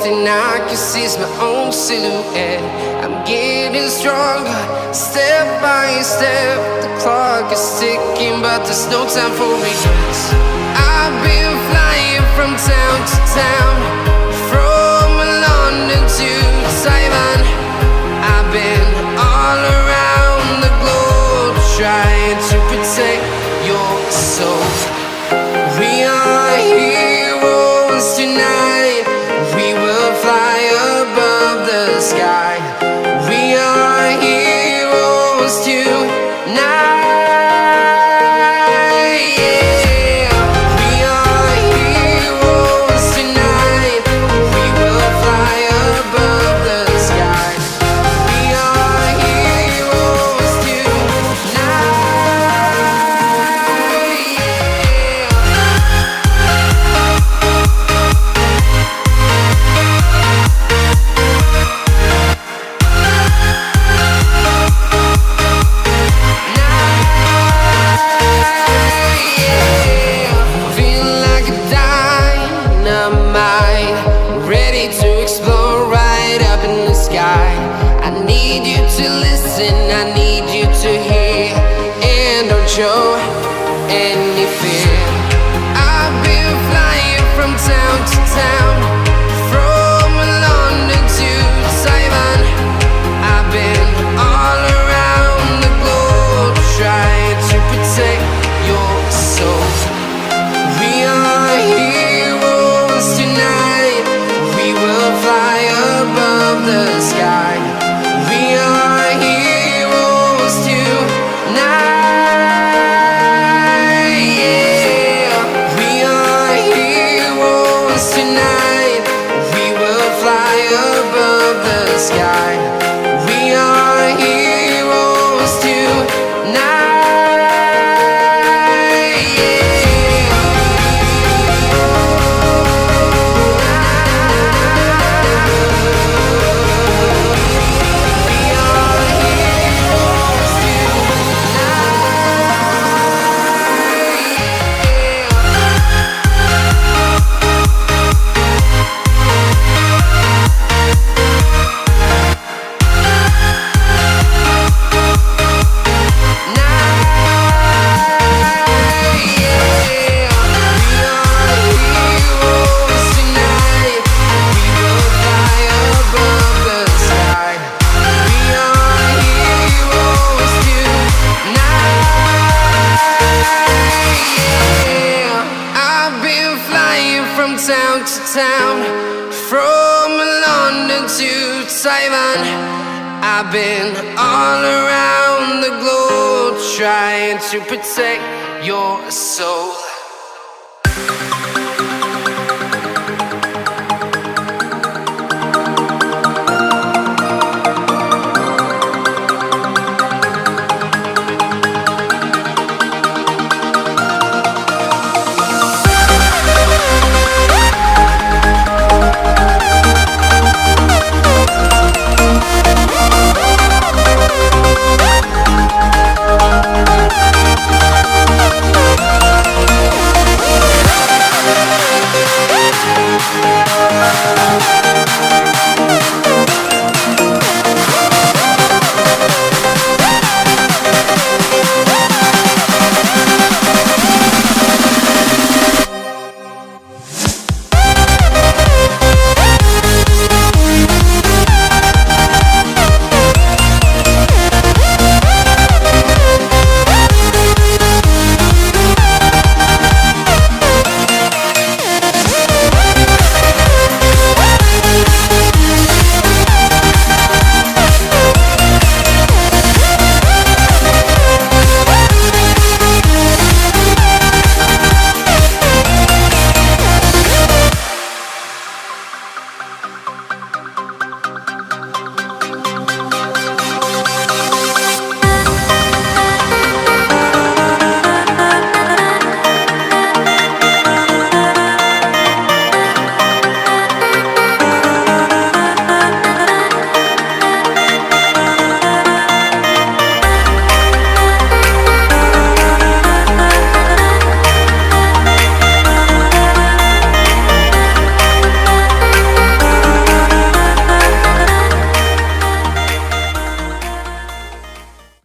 thing I can see is my own silhouette. I'm getting stronger, step by step. The clock is ticking, but there's no time for regrets. I've been flying from town to town, from London to Taiwan. I've been all around the globe, trying to protect your soul. We are heroes tonight. We will fly above the sky. We are heroes tonight. Ready to explore right up in the sky. I need you to listen, I need you to hear, and don't show any fear. I've been flying from town to town, from London to Taiwan. I've been all around the globe, trying to protect your soul. We are heroes tonight. We will fly above the sky. We are heroes tonight. Yeah, we are heroes tonight. We will fly above the sky. We are heroes tonight. Town to town, from London to Taiwan. I've been all around the globe, trying to protect your soul.